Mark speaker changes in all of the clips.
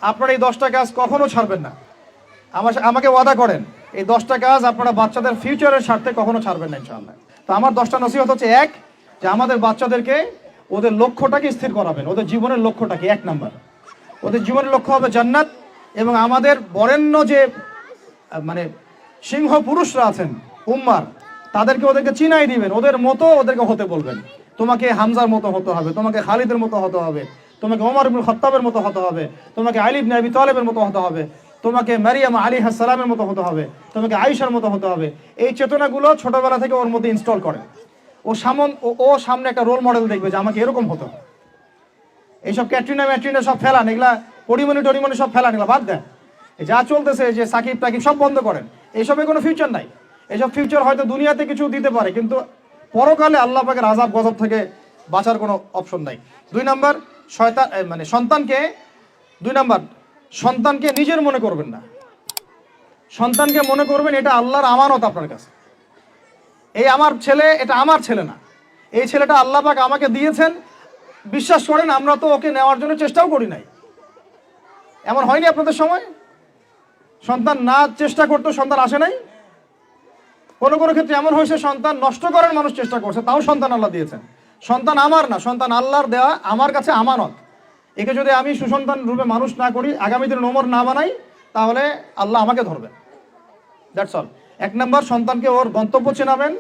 Speaker 1: আপনারা এই 10টা কাজ কখনো ছাড়বেন না। আমাকে ওয়াদা করেন এই 10টা কাজ আপনারা বাচ্চাদের ফিউচারের স্বার্থে কখনো ছাড়বেন না ইনশাআল্লাহ। তো আমার 10টা নসিহত হচ্ছে, এক, যে আমাদের বাচ্চাদেরকে ওদের লক্ষ্যটাকে স্থির করাবেন। ওদের জীবনের লক্ষ্যটাকে 1 নাম্বার, ওদের জীবনের লক্ষ্য হবে জান্নাত। এবং আমাদের বরেণ্য যে মানে সিংহ পুরুষরা আছেন উম্মার, ওদেরকে চিনাই দিবেন, ওদের মতো ওদেরকে হতে বলবেন। তোমাকে হামজার মতো হতে হবে, তোমাকে খালিদের মতো হতে হবে, তোমাকে ওমর ইবনে খাত্তাবের মতো হতে হবে, তোমাকে আলী ইবনে আবি তালেবের মতো হতে হবে, তোমাকে মারিয়াম আলাইহিস সালামের মতো হতে হবে, তোমাকে আয়েশার মতো হতে হবে। এই চেতনাগুলো ছোটবেলা থেকে ওর মধ্যে ইনস্টল করে। ও সামনে একটা রোল মডেল দেখবে যে আমাকে এরকম হতে হবে। এইসব ক্যাটরিনা সব ফেলান, এগুলা পরিমণি সব ফেলান, এগুলা বাদ দেন। যা চলতেছে যে সাকিব টাকিব সব বন্ধ করেন, এইসবের কোনো ফিউচার নাই। এইসব ফিউচার হয়তো দুনিয়াতে কিছু দিতে পারে, কিন্তু পরকালে আল্লাহ পাকের আযাব গজব থেকে বাঁচার কোনো অপশন নাই। 2 নাম্বার, সন্তানকে নিজের মনে করবেন না। সন্তানকে মনে করবেন এটা আল্লাহর আমানত আপনার কাছে। এই আমার ছেলে, এটা আমার ছেলে না, এই ছেলেটা আল্লাহ পাক আমাকে দিয়েছেন। বিশ্বাস করেন আমরা তো ওকে নেওয়ার জন্য চেষ্টাও করি নাই। এমন হয়নি আপনাদের সময়? সন্তান না চেষ্টা করতো সন্তান আসে নাই? কোনো ক্ষেত্রে এমন হয়েছে সন্তান নষ্ট করার মানুষ চেষ্টা করছে, তাও সন্তান আল্লাহ দিয়েছেন। সন্তান আমার না, সন্তান আল্লাহর দেওয়া, আমার কাছে আমানত। একে যদি আমি সুসন্তান রূপে মানুষ না করি, আগামী দিনে ওমর না বানাই, তাহলে আল্লাহ আমাকে ধরবেন। That's all. 1 নাম্বার, সন্তানকে ওর গন্তব্য চেনাবেন,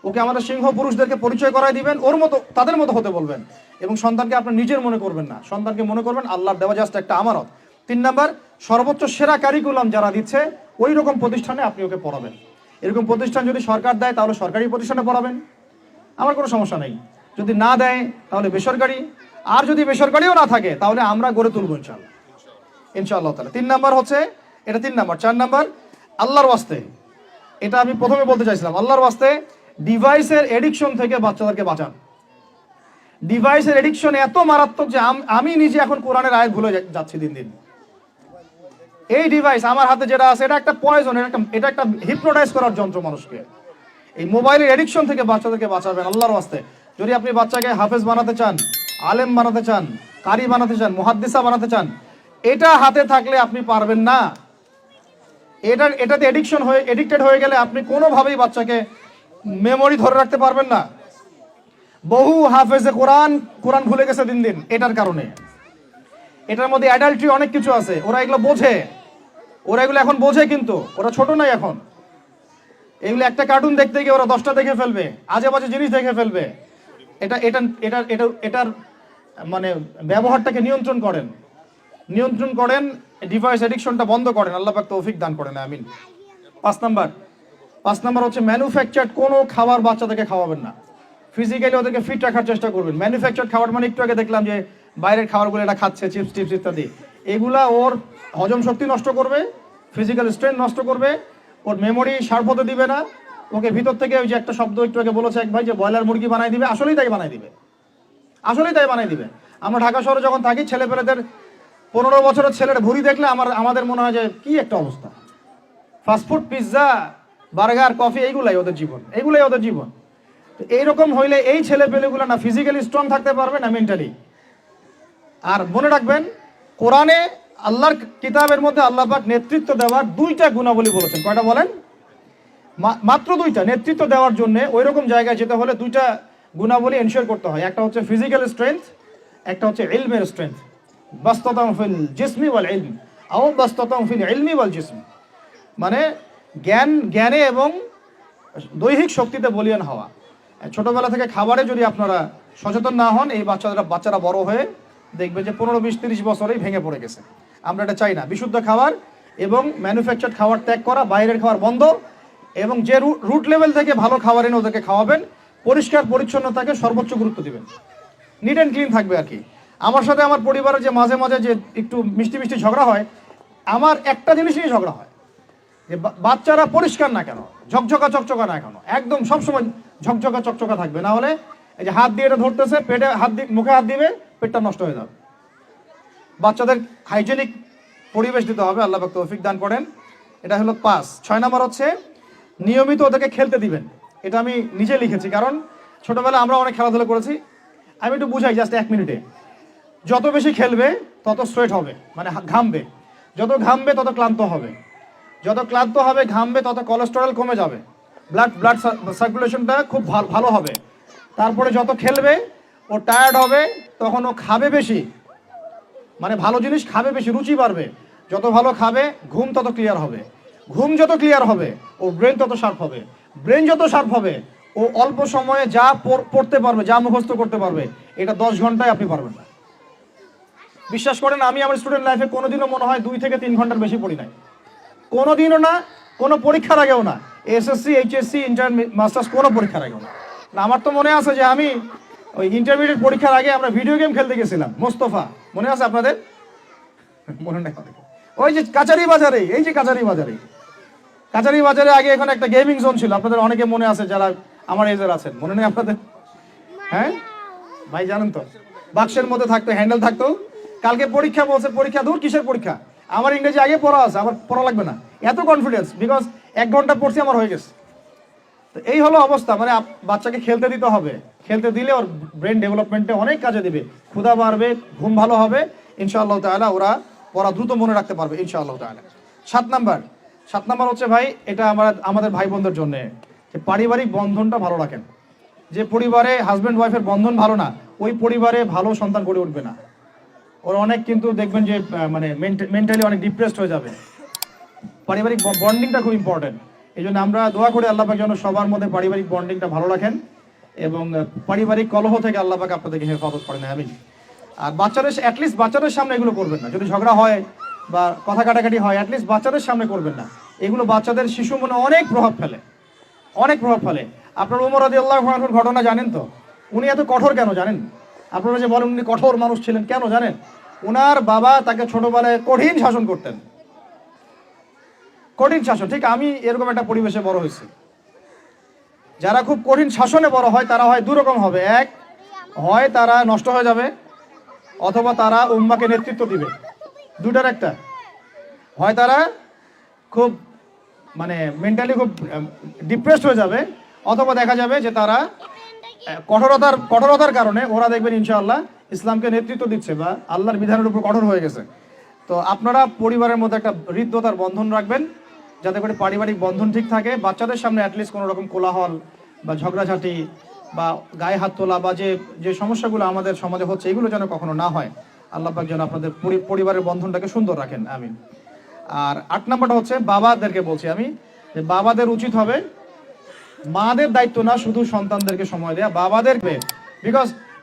Speaker 1: ওকে আমাদের সিংহ পুরুষদেরকে পরিচয় করাই দিবেন, ওর মতো তাদের মতো হতে বলবেন। এবং সন্তানকে আপনার নিজের মনে করবেন না, সন্তানকে মনে করবেন আল্লাহর দেওয়া জাস্ট একটা আমানত। 3 নাম্বার, সর্বোচ্চ সেরা কারিকুলাম যারা দিচ্ছে ওই রকম প্রতিষ্ঠানে আপনি ওকে পড়াবেন। এরকম প্রতিষ্ঠান যদি সরকার দেয় তাহলে সরকারি প্রতিষ্ঠানে পড়াবেন, আমার কোনো সমস্যা নেই। যদি না দেয় তাহলে বেসরকারি, আর যদি বেসরকারিও না থাকে তাহলে আমরা গড়ে তুলবো ইনশাআল্লাহ তাআলা। 3 নাম্বার হচ্ছে এটা, 3 নাম্বার। 4 নাম্বার, আল্লাহর ওয়াস্তে, এটা আমি প্রথমে বলতে চাইছিলাম, আল্লাহর ওয়াস্তে ডিভাইসের এডিকশন থেকে বাচ্চাদেরকে বাঁচান। ডিভাইসের এডিকশন এত মারাত্মক যে আমি নিজে এখন কোরআনের আয়াত ভুলে যাচ্ছি দিন দিন। এই ডিভাইস আমার হাতে যেটা আছে এটা একটা পয়জন, এটা একটা হিপনোটাইজ করার যন্ত্র মানুষকে। এই মোবাইলের এডিকশন থেকে বাচ্চাদেরকে বাঁচাবেন আল্লাহর ওয়াস্তে। যদি আপনি বাচ্চাকে হাফেজ বানাতে চান, আলেম বানাতে চান, কারি বানাতে চান, মুহাদ্দিসা বানাতে চান, এটা হাতে থাকলে আপনি পারবেন না। এটাতে এডিক্টেড হয়ে গেলে আপনি কোনোভাবেই বাচ্চাকে মেমোরি ধরে রাখতে পারবেন না। বহু হাফেজে কোরআন ভুলে গেছে দিন দিন এটার কারণে। এটার মধ্যে অ্যাডাল্ট্রি অনেক কিছু আছে, ওরা এগুলো এখন বোঝে, কিন্তু ওরা ছোট নাই এখন। এগুলো একটা কার্টুন দেখতে গিয়ে ওরা 10টা দেখে ফেলবে, আজে বাজে জিনিস দেখে ফেলবে। এটার মানে ব্যবহারটাকে নিয়ন্ত্রণ করেন, ডিভাইস এডিকশনটা বন্ধ করেন। আল্লাহ পাক তৌফিক দান করেন, আমিন। 5 নাম্বার হচ্ছে ম্যানুফ্যাকচার্ড কোনো খাবার বাচ্চাদেরকে খাওয়াবেন না। ফিজিক্যালি ওদেরকে ফিট রাখার চেষ্টা করবেন। ম্যানুফ্যাকচার্ড খাবার মানে একটু আগে দেখলাম যে বাইরের খাবারগুলো এটা খাচ্ছে, চিপস টিপস ইত্যাদি, এগুলা ওর হজম শক্তি নষ্ট করবে, ফিজিক্যাল স্ট্রেংথ নষ্ট করবে, ওর মেমোরি শার্প হতে দিবে না। ওকে ভিতর থেকে ওই যে একটা শব্দ একটু আগে বলেছে এক ভাই যে ব্রয়লার মুরগি বানাই দিবে, আসলেই তাই বানাই দিবে। আমরা ঢাকা শহরে যখন থাকি, ছেলেপেলেদের 15 বছরের ছেলের ভুঁড়ি দেখলে আমাদের মনে হয় যে কি একটা অবস্থা। ফাস্টফুড, পিৎজা, বার্গার, কফি, এইগুলাই ওদের জীবন। তো এইরকম হইলে এই ছেলেপেলেগুলো না ফিজিক্যালি স্ট্রং থাকতে পারবে না মেন্টালি। আর মনে রাখবেন, কোরআনে আল্লাহর কিতাবের মধ্যে আল্লাহ পাক নেতৃত্ব দেওয়ার 2টা গুণাবলী বলেছেন। কয়টা বলেন? মাত্র 2টা। নেতৃত্ব দেওয়ার জন্য ওই রকম জায়গায় যেতে হলে 2টা গুণাবলী এনশিওর করতে হয়। একটা হচ্ছে ফিজিক্যাল স্ট্রেংথ, একটা হচ্ছে ইলমের স্ট্রেংথ। বাসতাতাম ফিল জিসমি ওয়াল ইলম আও বাসতাতাম ফিল ইলমি ওয়াল জিসম, মানে জ্ঞানে এবং দৈহিক শক্তিতে বলীয়ান হওয়া। ছোটবেলা থেকে খাবারে যদি আপনারা সচেতন না হন, এই বাচ্চারা বড় হয়ে দেখবে যে 15, 20, 30 বছরেই ভেঙে পড়ে গেছে। আমরা এটা চাই না। বিশুদ্ধ খাবার এবং ম্যানুফ্যাকচার্ড খাবার ত্যাগ করা, বাইরের খাবার বন্ধ, এবং যে রুট লেভেল থেকে ভালো খাবার এনে ওদেরকে খাওয়াবেন। পরিষ্কার পরিচ্ছন্নতাকে সর্বোচ্চ গুরুত্ব দিবেন, নিট অ্যান্ড ক্লিন থাকবে আর কি। আমার সাথে আমার পরিবারের যে মাঝে মাঝে যে একটু মিষ্টি ঝগড়া হয়, আমার একটা জিনিস নিয়ে ঝগড়া হয় যে বাচ্চারা পরিষ্কার না কেন, চকচকা না কেন, একদম সবসময় চকচকা থাকবে। না হলে এই যে হাত দিয়ে এটা ধরতেছে, পেটে হাত দিয়ে মুখে হাত দিবে, পেটটা নষ্ট হয়ে যাবে। বাচ্চাদের হাইজেনিক পরিবেশ দিতে হবে, আল্লাহ পাক তৌফিক দান করেন। এটা হলো 5। 6 নাম্বার হচ্ছে নিয়মিত ওদেরকে খেলতে দিবেন। এটা আমি নিজে লিখেছি, কারণ ছোটবেলায় আমরা অনেক খেলাধুলা করেছি। আমি একটু বুঝাই জাস্ট 1 মিনিটে। যত বেশি খেলবে তত স্ট্রেট হবে, মানে ঘামবে। যত ঘামবে তত ক্লান্ত হবে, যত ক্লান্ত হবে ঘামবে তত কোলেস্টেরল কমে যাবে, ব্লাড সার্কুলেশনটা খুব ভালো হবে। তারপরে যত খেলবে ও টায়ার্ড হবে, তখন ও খাবে বেশি, মানে ভালো জিনিস খাবে বেশি, রুচি বাড়বে। যত ভালো খাবে ঘুম তত ক্লিয়ার হবে, ঘুম যত ক্লিয়ার হবে ও ব্রেন তত শার্প হবে, ব্রেন যত শার্প হবে ও অল্প সময়ে যা পড়তে পারবে, যা মুখস্থ করতে পারবে, এটা 10 ঘন্টায় আপনি পারবেন না। বিশ্বাস করেন, আমি আমার স্টুডেন্ট লাইফে কোনোদিনও মনে হয় 2 থেকে 3 ঘন্টার বেশি পড়ি নাই, কোনোদিনও না, কোনো পরীক্ষার আগেও না, এসএসসি, এইচএসসি, ইন্টার, মাস্টার্স, কোনো পরীক্ষার আগেও না। আমার তো মনে আছে যে আমি ওই ইন্টারমিডিয়েট পরীক্ষার আগে আমরা ভিডিও গেম খেলতে গেছিলাম মোস্তফা, মনে আছে আপনাদের? মনে নেই? ওই যে কাচারি বাজারে, এই যে কাচারি বাজারে, কাচারি বাজারে আগে এখানে একটা গেমিং জোন ছিল, আপনাদের অনেকে মনে আছে যারা আমার এজের আছেন, মনে নেই আপনাদের? হ্যাঁ ভাই, জানেন তো, বাক্সের মধ্যে থাকতো, হ্যান্ডেল থাকতো। কালকে পরীক্ষা বলছে, পরীক্ষা দূর, কিসের পরীক্ষা, আমার ইংরেজি আগে পড়া আছে, আমার পড়া লাগবে না, এত কনফিডেন্স, বিকজ 1 ঘন্টা পড়ছি, আমার হয়ে গেছে। তো এই হলো অবস্থা, মানে বাচ্চাকে খেলতে দিতে হবে, খেলতে দিলে ওর ব্রেন ডেভেলপমেন্টে অনেক কাজে দিবে, ক্ষুধা বাড়বে, ঘুম ভালো হবে, ইনশাআল্লাহ তাআলা ওরা পড়া দ্রুত মনে রাখতে পারবে ইনশাআল্লাহ তাআলা। 7 নাম্বার হচ্ছে ভাই, এটা আমাদের ভাই বোনদের জন্য, যে পারিবারিক বন্ধনটা ভালো রাখেন। যে পরিবারে হাজব্যান্ড ওয়াইফের বন্ধন ভালো না, ওই পরিবারে ভালো সন্তান গড়ে উঠবে না। ওরা অনেক কিন্তু দেখবেন যে মানে মেন্টালি অনেক ডিপ্রেসড হয়ে যাবে। পারিবারিক বন্ডিংটা খুব ইম্পর্টেন্ট। এই জন্য আমরা দোয়া করি আল্লাহ পাক যেন সবার মধ্যে পারিবারিক বন্ডিংটা ভালো রাখেন এবং পারিবারিক কলহ থেকে আল্লাহ পাক আপনাদেরকে হেফাজত করেন, আমিন। আর বাচ্চাদের অ্যাটলিস্ট বাচ্চাদের সামনে এগুলো করবেন না, যদি ঝগড়া হয় বা কথা কাটাকাটি হয়, অ্যাটলিস্ট বাচ্চাদের সামনে করবেন না। এগুলো বাচ্চাদের শিশু মনে অনেক প্রভাব ফেলে, অনেক প্রভাব ফেলে। আপনার ওমর রাদিয়াল্লাহু আনহুর ঘটনা জানেন তো? উনি এত কঠোর কেন জানেন? আপনারা যে বলেন উনি কঠোর মানুষ ছিলেন, কেন জানেন? ওনার বাবা তাকে ছোটবেলায় কঠিন শাসন করতেন, কঠিন শাসন। ঠিক আমি এরকম একটা পরিবেশে বড় হয়েছি। যারা খুব কঠিন শাসনে বড় হয় তারা হয় দুরকম হবে, এক হয় তারা নষ্ট হয়ে যাবে, অথবা তারা উম্মাকে নেতৃত্ব দিবে, দুটার একটা। হয় তারা খুব মানে মেন্টালি খুব ডিপ্রেসড হয়ে যাবে, অথবা দেখা যাবে যে তারা কঠোরতার কারণে ওরা দেখবেন ইনশাআল্লাহ ইসলামকে নেতৃত্ব দিচ্ছে বা আল্লাহর বিধানের উপর কঠোর হয়ে গেছে। তো আপনারা পরিবারের মধ্যে একটা হৃদ্যতার বন্ধন রাখবেন, যাতে করে পারিবারিক বন্ধন ঠিক থাকে। বাচ্চাদের সামনে অ্যাটলিস্ট কোনো রকম কোলাহল বা ঝগড়াঝাটি বা গায়ে হাত তোলা বা যে সমস্যাগুলো আমাদের সমাজে হচ্ছে, এগুলো যেন কখনো না হয়। আল্লাহ পাক যেন আপনাদের পরিবারের বন্ধনটাকে সুন্দর রাখেন, আমিন। আর 8 নাম্বারটা হচ্ছে বাবাদেরকে বলছি আমি, যে বাবাদের উচিত হবে মাদের দায়িত্ব না শুধু সন্তানদেরকে সময় দেয়া, বাবাদেরকে।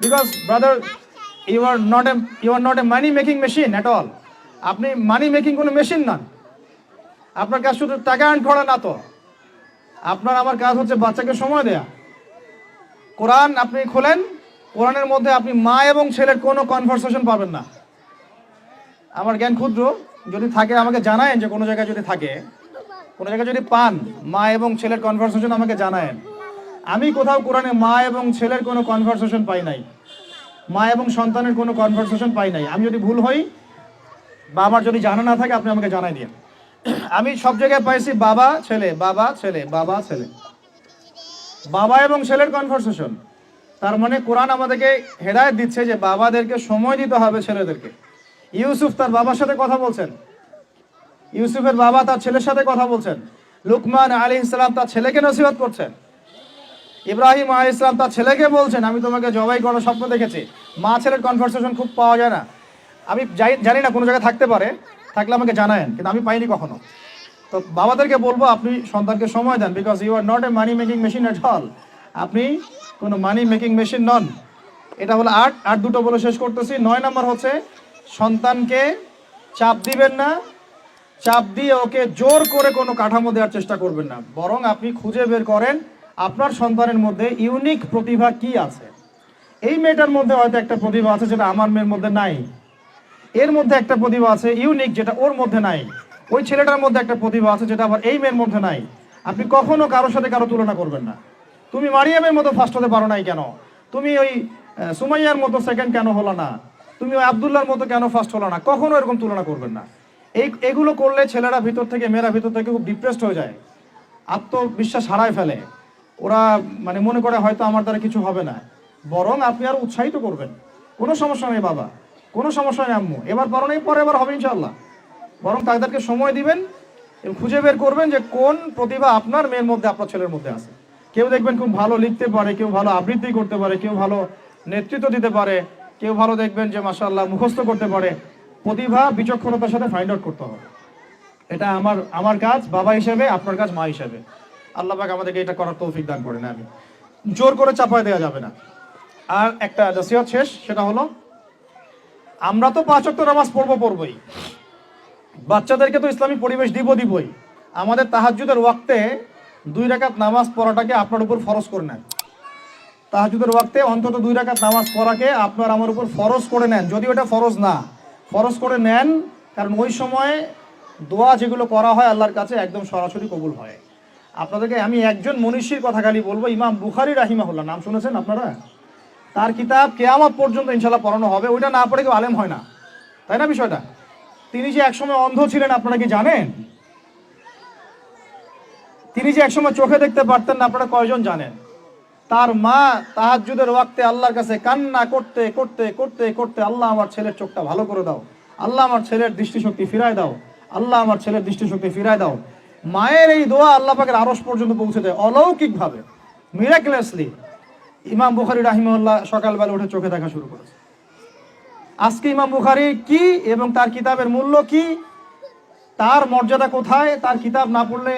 Speaker 1: Because brother, you are not a money making machine at all. আপনি মানি মেকিং কোনো মেশিন না, আপনার কাজ শুধু টাকা আর্ন করা না তো, আপনার আমার কাজ হচ্ছে বাচ্চাকে সময় দেয়া। কোরআন আপনি খোলেন, কোরআনের মধ্যে আপনি মা এবং ছেলের কোনো কনভারসেশন পাবেন না। আমার জ্ঞান ক্ষুদ্র, যদি থাকে আমাকে জানায়েন, যে কোনো জায়গায় যদি থাকে, কোনো জায়গায় যদি পান মা এবং ছেলের কনভারসেশন আমাকে জানায়েন। আমি কোথাও কোরআনে মা এবং ছেলের কোনো কনভারসেশন পাই নাই, মা এবং সন্তানের কোনো কনভারসেশন পাই নাই। আমি যদি ভুল হই বা আমার যদি জানা না থাকে আপনি আমাকে জানাই দিন। আমি সব জায়গায় পাইছি বাবা ছেলে, বাবা ছেলে, বাবা ছেলে, বাবা এবং ছেলের কনভারসেশন। তার মানে কোরআন আমাদেরকে হেদায়েত দিচ্ছে যে বাবাদেরকে সময় দিতে হবে ছেলেদেরকে। ইউসুফ তার বাবার সাথে কথা বলছেন, ইউসুফের বাবা তার ছেলের সাথে কথা বলছেন, লুকমান আলাইহিস সালাম তার ছেলেকে নসিহত করছেন, ইব্রাহিম আলাইহিস সালাম তার ছেলেকে বলছেন আমি তোমাকে জবাই করার স্বপ্ন দেখেছি। মা ছেলের কনভারসেশন খুব পাওয়া যায় না। আমি জানি না কোনো জায়গায় থাকতে পারে, থাকলে আমাকে জানায়েন, কিন্তু আমি পাইনি কখনো। তো বাবাদেরকে বলবো আপনি সন্তানকে সময় দেন, because you are not a money making machine at all. আপনি কোনো মানি মেকিং মেশিন নন। এটা হলো 8 দুটো বলে শেষ করতেছি। 9 নাম্বার হচ্ছে সন্তানকে চাপ দিবেন না, চাপ দিয়ে ওকে জোর করে কোনো কাঠামো দেওয়ার চেষ্টা করবেন না, বরং আপনি খুঁজে বের করেন আপনার সন্তানের মধ্যে ইউনিক প্রতিভা কি আছে। এই মেয়েটার মধ্যে হয়তো একটা প্রতিভা আছে যেটা আমার মেয়ের মধ্যে নাই, এর মধ্যে একটা প্রতিভা আছে ইউনিক যেটা ওর মধ্যে নাই, ওই ছেলেটার মধ্যে একটা প্রতিভা আছে যেটা আবার এই মেয়ের মধ্যে নাই। আপনি কখনো কারোর সাথে কারো তুলনা করবেন না। তুমি মারিয়ামের মতো ফার্স্ট হতে পারো নাই কেন, তুমি ওই সুমাইয়ার মতো সেকেন্ড কেন হলো না, তুমি ওই আবদুল্লাহর মতো কেন ফার্স্ট হলো না, কখনো এরকম তুলনা করবেন না। এগুলো করলে ছেলেরা ভিতর থেকে, মেয়েরা ভিতর থেকে খুব ডিপ্রেসড হয়ে যায়, আত্মবিশ্বাস হারায় ফেলে। ওরা মানে মনে করে হয়তো আমার দ্বারা কিছু হবে না, বরং আপনি আরো উৎসাহিত করবেন, কোনো সমস্যা নেই বাবা, কোনো সমস্যা নেই আম্মু, এবার পড়ো নেই, পরে এবার হবে ইনশাআল্লাহ। বরং তাদেরকে সময় দিবেন এবং খুঁজে বের করবেন যে কোন প্রতিভা আপনার মেয়ের মধ্যে, আপনার ছেলের মধ্যে আছে। কেউ দেখবেন খুব ভালো লিখতে পারে, কেউ ভালো আবৃত্তি করতে পারে, কেউ ভালো নেতৃত্ব দিতে পারে, কেউ ভালো দেখবেন যে মাশাআল্লাহ মুখস্থ করতে পারে। প্রতিভা বিচক্ষণতার সাথে ফাইন্ড আউট করতে হবে। এটা আমার কাজ বাবা হিসেবে, আপনার কাজ মা হিসেবে। আল্লাহ পাক আমাদেরকে এটা করার তৌফিক দান করেন। আমি জোর করে চাপায় দেওয়া যাবে না। আর একটা নসিহত শেষ, সেটা হলো আমরা তো 5 ওয়াক্ত নামাজ পড়বই, বাচ্চাদেরকে তো ইসলামী পরিবেশ দিবই। আমাদের তাহাজ্জুদের ওয়াক্তে 2 রাকাত নামাজ পড়াটাকে আপনার উপর ফরজ করে নেন। তাহাজ্জুদের ওয়াক্তে অন্তত 2 রাকাত নামাজ পড়াকে আপনার আমার উপর ফরজ করে নেন, যদি ওটা ফরজ না, ফরজ করে নেন। কারণ ওই সময় দোয়া যেগুলো করা হয় আল্লাহর কাছে একদম সরাসরি কবুল হয়। আপনাদেরকে আমি একজন মনীষীর কথা খালি বলবো, ইমাম বুখারী রাহিমাহুল্লাহ, নাম শুনেছেন আপনারা? তার কিতাব কিয়ামত পর্যন্ত ইনশাআল্লাহ পড়ানো হবে। ওইটা না পড়ে কেউ আলেম হয় না, তাই না বিষয়টা? তিনি যে একসময় অন্ধ ছিলেন আপনারা কি জানেন? তিনি যে একসময় চোখে দেখতে পারতেন না, আপনারা কয়জন জানেন? তার মা তাহাজ্জুদের ওয়াক্তে আল্লাহর কাছে কান্না করতে করতে করতে করতে, আল্লাহ আমার ছেলের চোখটা ভালো করে দাও, আল্লাহ আমার ছেলের দৃষ্টিশক্তি ফিরায় দাও, আল্লাহ আমার ছেলের দৃষ্টিশক্তি ফিরায় দাও। মায়ের এই দোয়া আল্লাহ পাকের আরশ পর্যন্ত পৌঁছে দেয় অলৌকিকভাবে, মিরাকুলাসলি। ইমাম বুখারী রাহিমাহুল্লাহ সকালবেলা উঠে চোখে দেখা শুরু করেছে। আজকে ইমাম বুখারী কি এবং তার কিতাবের মূল্য কি, তার মর্যাদা কোথায়, তার কিতাব না পড়লে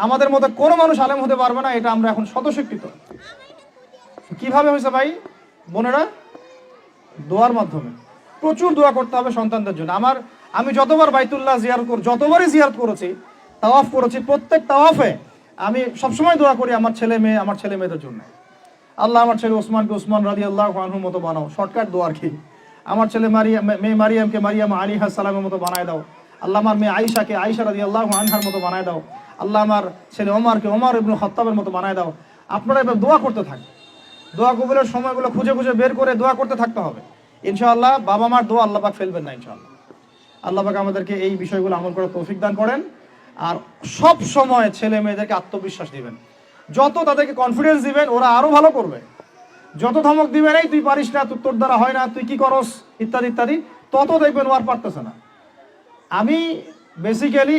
Speaker 1: আমাদের মধ্যে কোনো মানুষ আলেম হতে পারবে না, এটা আমরা এখন স্বতঃস্বীকৃত। কিভাবে হয়েছে ভাই বোনেরা? দোয়ার মাধ্যমে। প্রচুর দোয়া করতে হবে সন্তানদের জন্য। আমি যতবার বাইতুল্লাহ যতবারই জিয়ারত করেছি, তাওয়াফ করেছি, প্রত্যেক তাওয়াফে আমি সবসময় দোয়া করি আমার ছেলে মেয়েদের জন্য। আল্লাহ আমার ছেলে ওসমানকে ওসমান রাদিয়াল্লাহু আনহুর মতো বানাও, শর্টকাট দোয়ার কি। আমার ছেলে মেয়ে মারিয়ামকে মারিয়াম আলাইহিস সালামের মতো বানায় দাও। আল্লাহ আমার মেয়ে আয়েশাকে আয়েশা রাদিয়াল্লাহু আনহার মতো বানায় দাও। আল্লাহ আমার ছেলে ওমরকে ওমর ইবনে খাত্তাবের মতো বানায় দাও। আপনারা এবার দোয়া করতে থাকেন, দোয়া কবুলের সময়গুলো খুঁজে খুঁজে বের করে দোয়া করতে থাকতে হবে ইনশাআল্লাহ। বাবা মার দোয়া আল্লাহ পাক ফেলবেন না ইনশাআল্লাহ। আল্লাহ পাক আমাদেরকে এই বিষয়গুলো আমল করার তৌফিক দান করেন। আর সব সময় ছেলে মেয়েদেরকে আত্মবিশ্বাস দিবেন। যত তাদেরকে কনফিডেন্স দিবেন, ওরা আরো ভালো করবে। যত ধমক দিবেন, এই তুই পারিস না, তোর দ্বারা হয় না, তুই কি করস, ইত্যাদি ইত্যাদি, তত দেখবেন ও আর পারতেছে না। আমি বেসিক্যালি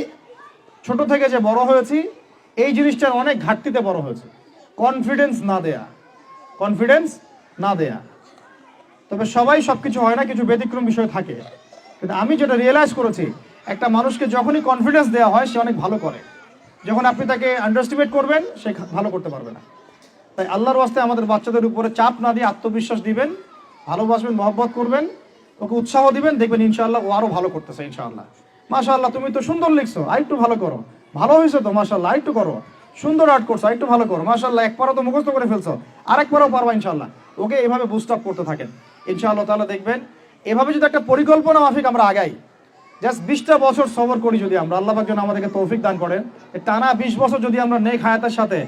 Speaker 1: ছোট থেকে যে বড় হয়েছি, এই জিনিসটার অনেক ঘাটতিতে বড় হয়েছে। কনফিডেন্স না দেয়া। তবে সবাই সবকিছু হয় না, কিছু ব্যতিক্রম বিষয় থাকে। কিন্তু আমি যেটা রিয়েলাইজ করেছি, একটা মানুষকে যখনই কনফিডেন্স দেওয়া হয়, সে অনেক ভালো করে। যখন আপনি তাকে আন্ডারস্টিমেট করবেন, সে ভালো করতে পারবে না। তাই আল্লাহর ওয়াস্তে আমাদের বাচ্চাদের উপরে চাপ না দিয়ে আত্মবিশ্বাস দিবেন, ভালোবাসবেন, মহব্বত করবেন, ওকে উৎসাহ দিবেন, দেখবেন ইনশাআল্লাহ ও আরো ভালো করতেছে ইনশাআল্লাহ। মাশাআল্লাহ তুমি তো সুন্দর লিখছো, আরেকটু ভালো করো, ভালো হয়েছে তো মাশাআল্লাহ, আরেকটু করো, সুন্দর আর্ট করছো, আরেকটু ভালো করো, মাশাআল্লাহ একবারও তো মুখস্থ করে ফেলছো, আরেকবারও পারবা ইনশাআল্লাহ। ওকে এভাবে বুস্ট আপ করতে থাকেন ইনশাআল্লাহ তাআলা। দেখবেন এভাবে যদি একটা পরিকল্পনা মাফিক আমরা আগাই, জাস্ট 20টা বছর সবর করি যদি আমরা, আল্লাহ পাক যেন আমাদেরকে তৌফিক দান করেন, টানা 20 বছর যদি আমরা নেক হায়াতের সাথে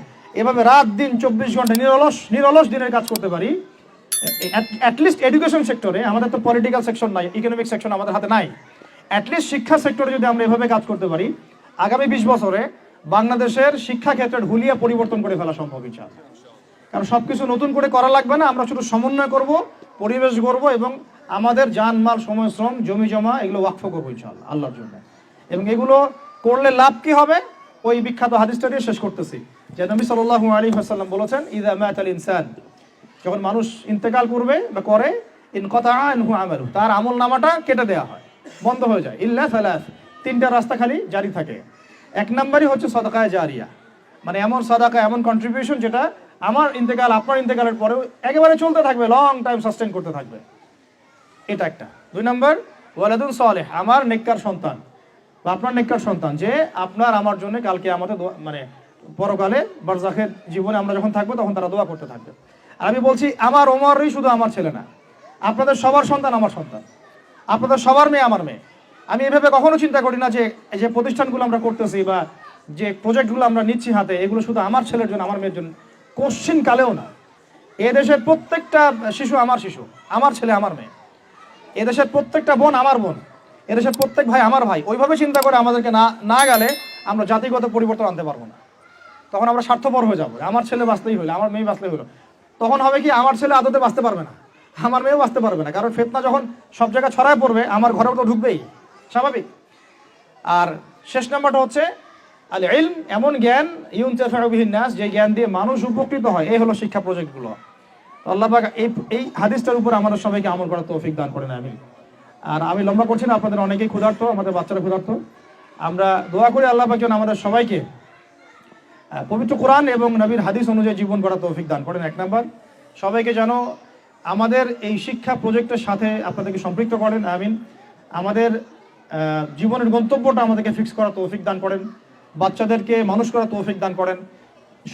Speaker 1: এভাবে রাত দিন 24 ঘন্টা নিরলস দিনের কাজ করতে পারি, অ্যাটলিস্ট এডুকেশন সেক্টরে, আমাদের তো পলিটিক্যাল সেকশন নাই, ইকোনমিক সেকশন আমাদের হাতে নাই, অ্যাটলিস্ট শিক্ষা সেক্টরে যদি আমরা এভাবে কাজ করতে পারি, আগামী 20 বছরে বাংলাদেশের শিক্ষা ক্ষেত্রের হুলিয়া পরিবর্তন করে ফেলা সম্ভব ইনশাআল্লাহ। কারণ সবকিছু নতুন করে করা লাগবে না, আমরা শুধু সমন্বয় করব, পরিবেশ গড়ব এবং আমাদের জানমাল, সময়, শ্রম, জমি জমা এগুলো ওয়াকফ করবো ইনশাআল্লাহ আল্লাহর জন্য। এবং এগুলো করলে লাভ কি হবে, ওই বিখ্যাত হাদিসটা দিয়ে শেষ করতেছি, যে নবী সাল্লাল্লাহু আলাইহি ওয়াসাল্লাম বলেছেন, ইযা মাতাল ইনসান, যখন মানুষ ইন্তেকাল করবে বা করে, ইনকাতা আনহু আমালু, তার আমল নামাটা কেটে দেওয়া হয়, বন্ধ হয়ে যায়, ইল্লা সালাস, 3টা রাস্তা খালি জারি থাকে। 1 নম্বরই হচ্ছে সাদাকায়ে জারিয়া, মানে এমন সাদাকা, এমন কন্ট্রিবিউশন যেটা আমার ইন্তেকাল, আপনার ইন্তেকালের পরেও একেবারে চলতে থাকবে, লং টাইম সাস্টেইন করতে থাকবে, এটা একটা। 2 নম্বর ওয়ালাদুন সালেহ, আমার নেককার সন্তান বা আপনার নেককার সন্তান, যে আপনার আমার জন্য কালকে আমাদের মানে পরকালে বারজাখের জীবনে আমরা যখন থাকবো তখন তারা দোয়া করতে থাকবে। আর আমি বলছি, আমার ওমরই শুধু আমার ছেলে না, আপনাদের সবার সন্তান আমার সন্তান, আপনাদের সবার মেয়ে আমার মেয়ে। আমি এভাবে কখনো চিন্তা করি না যে এই যে প্রতিষ্ঠানগুলো আমরা করতেছি বা যে প্রজেক্টগুলো আমরা নিচ্ছি হাতে, এগুলো শুধু আমার ছেলের জন্য, আমার মেয়ের জন্য, কোশ্চিন কালেও না। এদেশের প্রত্যেকটা শিশু আমার শিশু, আমার ছেলে আমার মেয়ে। এদেশের প্রত্যেকটা বোন আমার বোন, এদেশের প্রত্যেক ভাই আমার ভাই। ওইভাবে চিন্তা করে আমাদেরকে না গেলে আমরা জাতিগত পরিবর্তন আনতে পারবো না। তখন আমরা স্বার্থপর হয়ে যাবো, আমার ছেলে বাঁচলেই হইলো, আমার মেয়ে বাঁচলেই হইলো। তখন হবে কি, আমার ছেলে আদতে বাঁচতে পারবে না, আমার মেয়েও বাঁচতে পারবে না, কারণ ফিতনা যখন সব জায়গায় ছড়ায় পড়বে আমার ঘরেও তো ঢুকবেই, স্বাভাবিক। আর শেষ নাম্বারটা হচ্ছে আল ইলম, এমন জ্ঞান ইউনতাফাউ বিহিন নাস, যে জ্ঞান দিয়ে মানুষ উপকৃত হয়। এই হলো শিক্ষা প্রজেক্টগুলো। আল্লাহ পাক এই হাদিসটার উপর আমাদের সবাইকে আমল করার তৌফিক দান করেন, আমিন। আর আমি লম্বা করছি না, আপনাদের অনেকেই ক্ষুধার্ত, আমাদের বাচ্চারা ক্ষুধার্ত। আমরা দোয়া করি আল্লাহ পাক যেন আমাদের সবাইকে পবিত্র কোরআন এবং নবীর হাদিস অনুযায়ী জীবন গড়ার তৌফিক দান করেন। এক নাম্বার, সবাইকে যেন আমাদের এই শিক্ষা প্রজেক্টের সাথে আপনাদেরকে সম্পৃক্ত করেন, আমিন। আমাদের জীবনের গন্তব্যটা আমাদেরকে ফিক্স করার তৌফিক দান করেন, বাচ্চাদেরকে মানুষ করার তৌফিক দান করেন,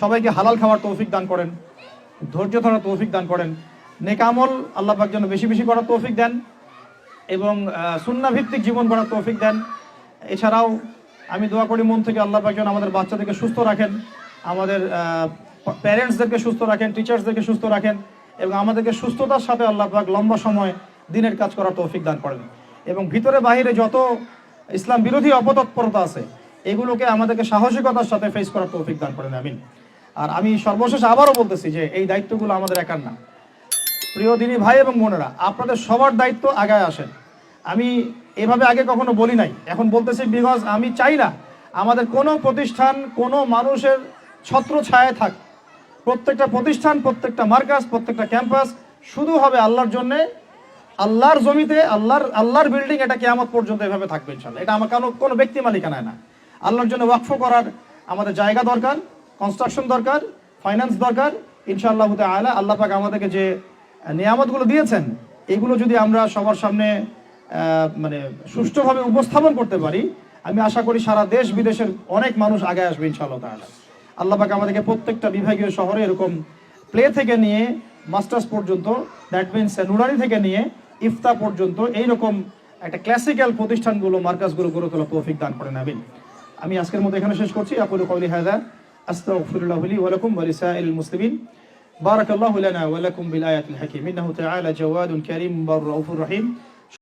Speaker 1: সবাইকে হালাল খাওয়ার তৌফিক দান করেন, ধৈর্য ধরার তৌফিক দান করেন, নেক আমল আল্লাহ পাক যেন বেশি বেশি করার তৌফিক দেন এবং সুন্নাহ ভিত্তিক জীবন গড়ার তৌফিক দেন। এছাড়াও আমি দোয়া করি মন থেকে আল্লাহ পাক যেন আমাদের বাচ্চাদেরকে সুস্থ রাখেন, আমাদের প্যারেন্টসদেরকে সুস্থ রাখেন, টিচার্সদেরকে সুস্থ রাখেন এবং আমাদেরকে সুস্থতার সাথে আল্লাহ পাক লম্বা সময় দিনের কাজ করার তৌফিক দান করেন। এবং ভিতরে বাহিরে যত ইসলাম বিরোধী অপতৎপরতা আছে এগুলোকে আমাদেরকে সাহসিকতার সাথে ফেস করার তৌফিক দান করেন, আমিন। আর আমি সর্বশেষ আবারও বলতেছি যে এই দায়িত্বগুলো আমাদের একার না। প্রিয় দিনী ভাই এবং বোনেরা, আপনাদের সবার দায়িত্ব আগায় আসেন। আমি এভাবে আগে কখনো বলি নাই, এখন বলতেছি বিকজ আমি চাই না আমাদের কোনো প্রতিষ্ঠান কোনো মানুষের ছত্র ছায়ায় থাক। প্রত্যেকটা প্রতিষ্ঠান, প্রত্যেকটা মার্কাজ, প্রত্যেকটা ক্যাম্পাস শুধু হবে আল্লাহর জন্যে, আল্লাহর জমিতে, আল্লাহর বিল্ডিং, এটা কিয়ামত পর্যন্ত এভাবে থাকবে ইনশাআল্লাহ। এটা আমার কোনো ব্যক্তি মালিকানায় না। আল্লাহর জন্য ওয়াকফ করার আমাদের জায়গা দরকার, কনস্ট্রাকশন দরকার, ফাইন্যান্স দরকার। ইনশাআল্লাহ তাআলা আল্লাহ পাক আমাদেরকে যে নিয়ামতগুলো দিয়েছেন এগুলো যদি আমরা সবার সামনে মানে সুষ্ঠুভাবে উপস্থাপন করতে পারি, আমি আশা করি সারা দেশ বিদেশের অনেক মানুষ আগে আসবে ইনশাআল্লাহ তাআলা। আল্লাহ পাক আমাদেরকে প্রত্যেকটা বিভাগীয় শহরে এরকম প্লে থেকে নিয়ে মাস্টার্স পর্যন্ত, দ্যাট মিনস নুরানি থেকে নিয়ে ইফতা পর্যন্ত এইরকম একটা ক্লাসিক্যাল প্রতিষ্ঠানগুলো, মার্কাজগুলো গড়ে তোলা তৌফিক দান করেন, আমিন। আমি আজকের মতো এখানে শেষ করছি। আকুলু কওলি হাযা আস্তাগফিরুল্লাহ লি ওয়া লাকুম ওয়া লিসাইরিল মুসলিমিন। বারাকাল্লাহু লানা ওয়া লাকুম বিল আয়াতিল হাকীম। ইন্নাহু তাআলা জাওয়াদুন কারীম রাউফুর রহিম।